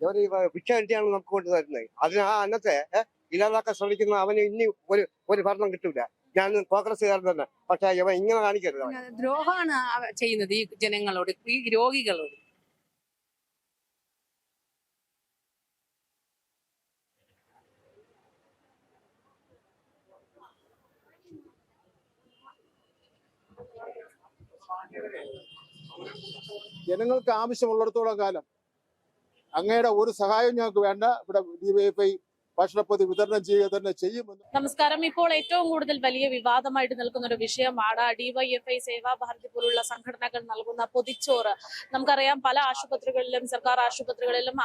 ഇവര് ഭിക്ഷ കിട്ടിയാണ് നമുക്ക് കൊണ്ട് തരുന്നത്. അതിന് ആ അന്നത്തെ ഇല്ലാതാക്കാൻ ശ്രമിക്കുന്ന അവന് ഇനി ഒരു ഭരണം കിട്ടൂല. ഞാൻ കോൺഗ്രസ്സുകാരൻ തന്നെ. പക്ഷെ ഇവ ഇങ്ങനെ കാണിക്കരുത്. ദ്രോഹമാണ് ചെയ്യുന്നത് ഈ ജനങ്ങളോട്, ഈ രോഗികളോട്. ജനങ്ങൾക്ക് ആവശ്യമുള്ളിടത്തോളം കാലം അങ്ങയുടെ ഒരു സഹായം ഞങ്ങൾക്ക് വേണ്ട. ഇവിടെ ഡിവൈഎഫ്ഐ ഭക്ഷണപ്പൊതി വിതരണം ചെയ്യുക തന്നെ ചെയ്യുമെന്ന്. നമസ്കാരം. ഇപ്പോൾ ഏറ്റവും കൂടുതൽ വലിയ വിവാദമായിട്ട് നിൽക്കുന്ന ഒരു വിഷയമാണ് ഡിവൈഎഫ്ഐ, സേവാഭാരതി പോലുള്ള സംഘടനകൾ നൽകുന്ന പൊതിച്ചോറ്. നമുക്കറിയാം, പല ആശുപത്രികളിലും, സർക്കാർ ആശുപത്രികളിലും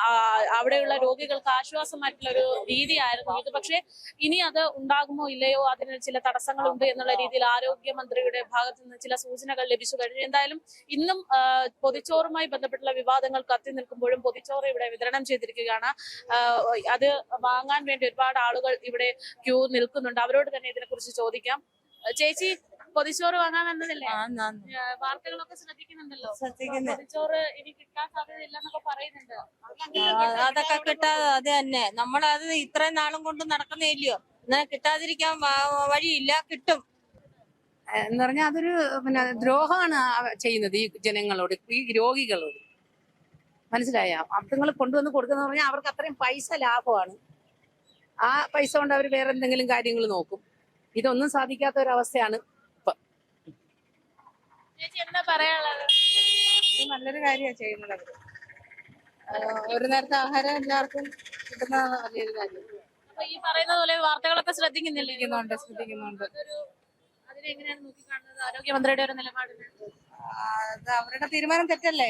അവിടെയുള്ള രോഗികൾക്ക് ആശ്വാസമായിട്ടുള്ള ഒരു രീതിയായിരുന്നു ഇത്. പക്ഷേ ഇനി അത് ഉണ്ടാകുമോ ഇല്ലയോ, അതിന് ചില തടസ്സങ്ങളുണ്ട് എന്നുള്ള രീതിയിൽ ആരോഗ്യമന്ത്രിയുടെ ഭാഗത്തു നിന്ന് ചില സൂചനകൾ ലഭിച്ചു കഴിഞ്ഞു. എന്തായാലും ഇന്നും പൊതിച്ചോറുമായി ബന്ധപ്പെട്ടുള്ള വിവാദങ്ങൾ കത്തി നിൽക്കുമ്പോഴും പൊതിച്ചോറ് ഇവിടെ വിതരണം ചെയ്തിരിക്കുകയാണ്. അത് വാങ്ങാൻ വേണ്ടി ഒരുപാട് ആളുകൾ ഇവിടെ ക്യൂ നിൽക്കുന്നുണ്ട്. അവരോട് തന്നെ ഇതിനെ കുറിച്ച് ചോദിക്കാം. ചേച്ചി, പൊതിച്ചോറ് വാങ്ങാൻ വന്നതല്ലേ? വാർത്തകളൊക്കെ ശ്രദ്ധിക്കുന്നുണ്ടല്ലോ. പൊതിച്ചോറ് ഇനി കിട്ടാൻ സാധ്യതയില്ലെന്നൊക്കെ പറയുന്നുണ്ട്. അതൊക്കെ കിട്ടാതെ അത് തന്നെ നമ്മളത് ഇത്രയും നാളും കൊണ്ട് നടക്കുന്നില്ലയോ, അങ്ങനെ കിട്ടാതിരിക്കാൻ വഴിയില്ല, കിട്ടും എന്ന് പറഞ്ഞാൽ അതൊരു ദ്രോഹമാണ് ചെയ്യുന്നത് ഈ ജനങ്ങളോട്, ഈ രോഗികളോട്. മനസ്സിലായ? അർത്ഥങ്ങൾ കൊണ്ടുവന്ന് കൊടുക്കുന്ന പറഞ്ഞാൽ അവർക്ക് അത്രയും പൈസ ലാഭമാണ്. ആ പൈസ കൊണ്ട് അവർ വേറെ എന്തെങ്കിലും കാര്യങ്ങൾ നോക്കും. ഇതൊന്നും സാധിക്കാത്ത ഒരവസ്ഥയാണ് ഇപ്പൊ. എന്താ പറയാനുള്ളത്? ഇത് നല്ലൊരു കാര്യമാണ് ചെയ്യുന്നത് അവര്. ഒരു നേരത്തെ ആഹാരം എല്ലാവർക്കും കിട്ടുന്ന വലിയൊരു കാര്യം. അപ്പൊ ഈ പറയുന്ന പോലെ വാർത്തകളൊക്കെ ശ്രദ്ധിക്കുന്നുണ്ട്. അതിനെങ്ങനെയാണ് നോക്കിക്കാണുന്നത് ആരോഗ്യമന്ത്രിയുടെ ഒരു നിലപാടിന്? അത് അവരുടെ തീരുമാനം തെറ്റല്ലേ.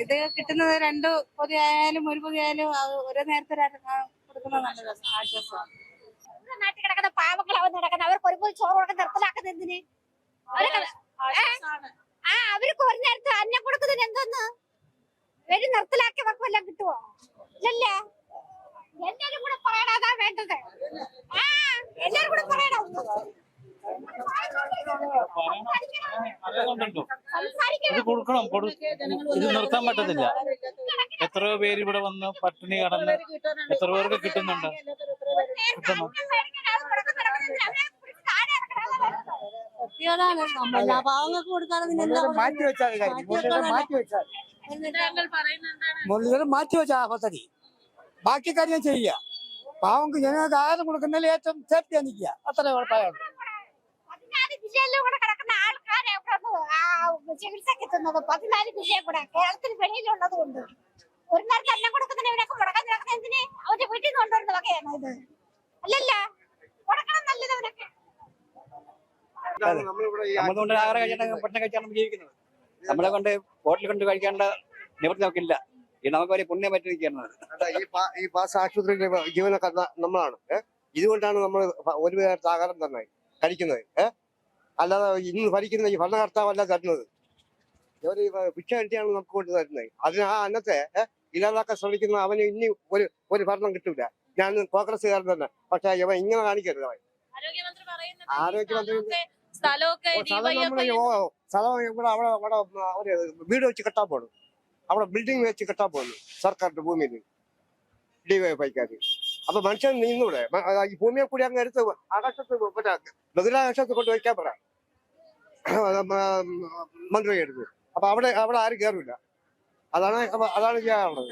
ഇത് കിട്ടുന്നത് 2 പൊതി ആയാലും 1 പൊതി ആയാലും ഒരേ നേരത്തെ കൊടുക്കുന്നത് നല്ലതാണ്, ആശ്വാസം. നാട്ടിൽ കിടക്കുന്ന പാവങ്ങൾ അവർ നടക്കുന്നത്, അവർക്ക് ഒരു പോയി ചോറ് കൊടുക്കാൻ നിർത്തലാക്കുന്നത് എന്തിന്? അവർക്ക് ഒരു നേരത്തെ അന്നം കൊടുക്കുന്നതിന് എന്തോന്ന് വരി നിർത്തലാക്കിയവർക്ക് വല്ലതും കിട്ടുവോ? ഇല്ലല്ലേ. എല്ലാരും കൂടെ പറയണതാ വേണ്ടത്. എല്ലാരും കൂടെ പറയണം. ഇത് കൊടുക്കണം, ഇത് നിർത്താൻ പറ്റത്തില്ല. എത്രയോ പേര് ഇവിടെ വന്ന് പട്ടിണി കടന്ന് എത്ര പേർക്ക് കിട്ടുന്നുണ്ട്. പാവങ്ങൾക്ക് കൊടുക്കാതെ മാറ്റിവെച്ച പദ്ധതി ബാക്കി കാര്യം ചെയ്യുക. പാവങ്ങൾക്ക് ജനങ്ങൾക്ക് ആഹാരം കൊടുക്കുന്നതിൽ ഏറ്റവും സേഫ്റ്റി നിൽക്കുക. അത്ര കുഴപ്പമാണ്. കിടക്കുന്ന ആൾക്കാരെ ചികിത്സക്ക് എത്തുന്നത് 14 ജില്ലയിൽ കൂടെ കേരളത്തിന് വെളിയിലുള്ളത് കൊണ്ട് ഒരു നേരത്തെ അന്നം കൊടുക്കുന്നതിന് ഇവരൊക്കെ മുടക്കാൻ നടക്കുന്ന എന്തിന്? അവരുടെ വീട്ടിൽ നിന്ന് കൊണ്ടുവരുന്ന വകയാണ് ഇത്. അല്ലല്ല, കൊടുക്കണം നല്ലതവരൊക്കെ. നമ്മളുകൊണ്ട് ആഹാരം കഴിച്ചാൽ ഭക്ഷണം കഴിച്ചാണ് ജീവിക്കുന്നത്. നമ്മളെ കൊണ്ട് ഹോട്ടലിൽ കൊണ്ട് കഴിക്കേണ്ട നിവൃത്തി നമുക്കില്ല. നമുക്ക് വലിയ പുണ്യം പറ്റിയിരിക്കുന്നത്. ഈ പാസ് ആശുപത്രിയിലെ ജീവനക്കാർ നമ്മളാണ്. ഇതുകൊണ്ടാണ് നമ്മൾ ഒരു നേരത്തെ ആഹാരം തന്നെ കഴിക്കുന്നത്. അല്ലാതെ ഇന്ന് ഭരിക്കുന്ന ഈ ഭരണകർത്താവല്ല തരുന്നത്. ഇവര് ഭിക്ഷ കിട്ടിയാണ് നമുക്ക് കൊണ്ട് തരുന്നത്. അതിന് ആ അന്നത്തെ ഇല്ലാതാക്കാൻ ശ്രമിക്കുന്ന അവന് ഇനി ഒരു ഭരണം കിട്ടൂല. ഞാൻ കോൺഗ്രസ്സുകാരൻ തന്നെ. പക്ഷെ ഇവ ഇങ്ങനെ കാണിക്കരുത്. ആരോഗ്യമന്ത്രി സ്ഥലം ഇവിടെ അവിടെ അവര് വീട് വെച്ച് കെട്ടാൻ പോണു. അവിടെ ബിൽഡിംഗ് വെച്ച് കെട്ടാൻ പോകുന്നു സർക്കാരിന്റെ ഭൂമിയിൽ ഡിവൈഎഫ്ഐക്കാര്. അപ്പൊ മനുഷ്യൻ നിന്നൂടെ? ഈ ഭൂമിയെ കൂടി അങ്ങ് എടുത്ത് ആകാശത്ത് ബഹിരാകാശത്ത് കൊണ്ട് വയ്ക്കാൻ പറ മന്ത്രി എടുത്ത്. അപ്പൊ അവിടെ ആരും കയറില്ല. അതാണ് ചെയ്യാനുള്ളത്.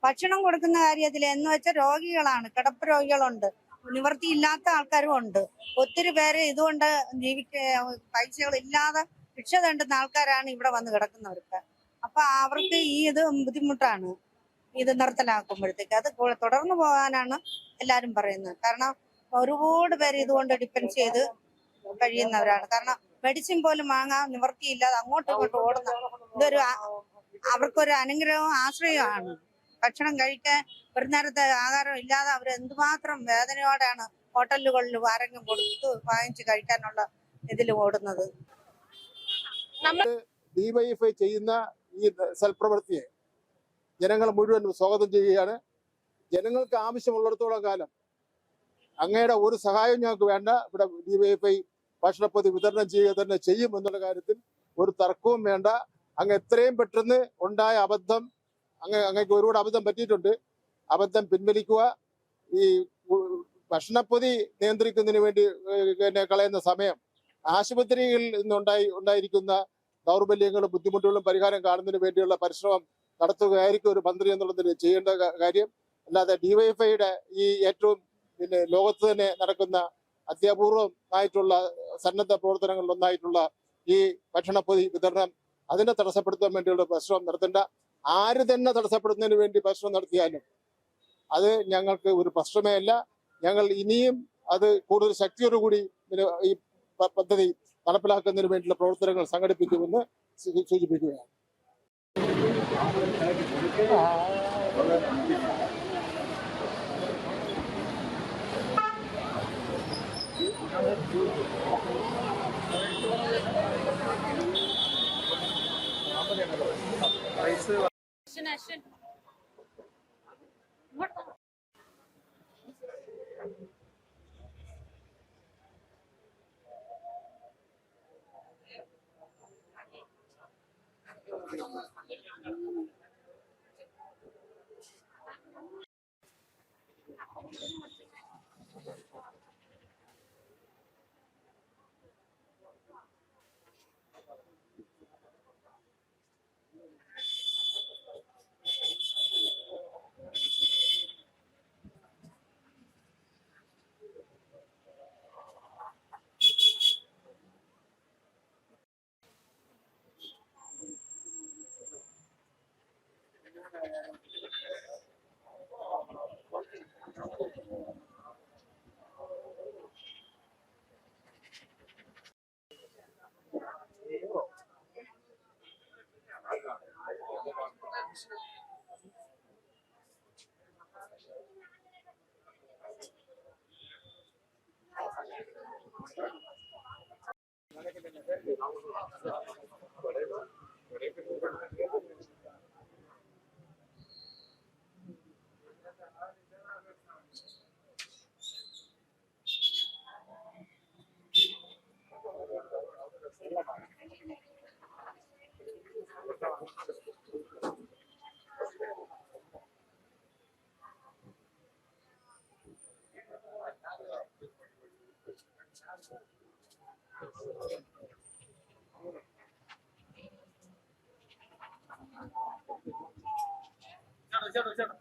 ഭക്ഷണം കൊടുക്കുന്ന കാര്യത്തിൽ എന്ന് വെച്ചാൽ രോഗികളാണ്, കിടപ്പ് രോഗികളുണ്ട്, നിവൃത്തിയില്ലാത്ത ആൾക്കാരും ഉണ്ട്. ഒത്തിരി പേര് ഇതുകൊണ്ട് പൈസകളില്ലാതെ ഭിക്ഷ തേണ്ടുന്ന ആൾക്കാരാണ് ഇവിടെ വന്ന് കിടക്കുന്നവർക്ക്. അപ്പൊ അവർക്ക് ഇത് ബുദ്ധിമുട്ടാണ്. ഇത് നിർത്തലാക്കുമ്പോഴത്തേക്ക് അത് തുടർന്നു പോകാനാണ് എല്ലാരും പറയുന്നത്. കാരണം ഒരുപാട് പേര് ഇതുകൊണ്ട് ഡിപ്പെൻഡ് ചെയ്ത് കഴിയുന്നവരാണ്. കാരണം മെഡിസിൻ പോലും വാങ്ങാൻ നിവൃത്തിയില്ലാതെ അങ്ങോട്ടും ഇങ്ങോട്ടും ഓടുന്ന ഇതൊരു അവർക്കൊരു അനുഗ്രഹവും ആശ്രയമാണ്. ഭക്ഷണം കഴിക്കാൻ ഒരു നേരത്തെ ആഹാരം ഇല്ലാതെ അവർ എന്തുമാത്രം വേദനയോടെയാണ് ഹോട്ടലുകളിൽ ആരെങ്കിലും കൊടുത്ത് വാങ്ങിച്ച് കഴിക്കാനുള്ള ഇതിൽ ഓടുന്നത്. ഡിവൈഎഫ്ഐ ചെയ്യുന്ന ഈ സൽപ്രവൃത്തിയെ ജനങ്ങൾ മുഴുവൻ സ്വാഗതം ചെയ്യുകയാണ്. ജനങ്ങൾക്ക് ആവശ്യമുള്ളിടത്തോളം കാലം അങ്ങയുടെ ഒരു സഹായം ഞങ്ങൾക്ക് വേണ്ട. ഇവിടെ ഡിവൈഎഫ്ഐ ഭക്ഷണപ്പൊതി വിതരണം ചെയ്യുക തന്നെ ചെയ്യും എന്നുള്ള കാര്യത്തിൽ ഒരു തർക്കവും വേണ്ട. അങ്ങ് എത്രയും പെട്ടെന്ന് ഉണ്ടായ അബദ്ധം അങ്ങേക്ക് ഒരുപാട് അബദ്ധം പറ്റിയിട്ടുണ്ട്. അബദ്ധം പിൻവലിക്കുക. ഈ ഭക്ഷണപ്പൊതി നിയന്ത്രിക്കുന്നതിന് വേണ്ടി പിന്നെ കളയുന്ന സമയം ആശുപത്രികളിൽ ഉണ്ടായിരിക്കുന്ന ദൗർബല്യങ്ങളും ബുദ്ധിമുട്ടുകളും പരിഹാരം കാണുന്നതിന് വേണ്ടിയുള്ള പരിശ്രമം നടത്തുകയായിരിക്കും ഒരു മന്ത്രി എന്നുള്ളതിൽ ചെയ്യേണ്ട കാര്യം. അല്ലാതെ ഡിവൈഎഫ്ഐയുടെ ഈ ഏറ്റവും പിന്നെ ലോകത്ത് തന്നെ നടക്കുന്ന അത്യപൂർവമായിട്ടുള്ള സന്നദ്ധ പ്രവർത്തനങ്ങളിൽ ഒന്നായിട്ടുള്ള ഈ ഭക്ഷണപ്പൊതി വിതരണം അതിനെ തടസ്സപ്പെടുത്താൻ വേണ്ടിയുള്ള പരിശ്രമം നടത്തേണ്ട. ആര് തന്നെ തടസ്സപ്പെടുന്നതിന് വേണ്ടി പരിശ്രമം നടത്തിയാലും അത് ഞങ്ങൾക്ക് ഒരു പ്രശ്നമേ അല്ല. ഞങ്ങൾ ഇനിയും അത് കൂടുതൽ ശക്തിയോടുകൂടി ഈ പദ്ധതി നടപ്പിലാക്കുന്നതിന് വേണ്ടിയുള്ള പ്രവർത്തനങ്ങൾ സംഘടിപ്പിക്കുമെന്ന് സൂചിപ്പിക്കുകയാണ്. അശ്വിൻ ഇങ്ങോട്ട് വാ. ചേട്ടാ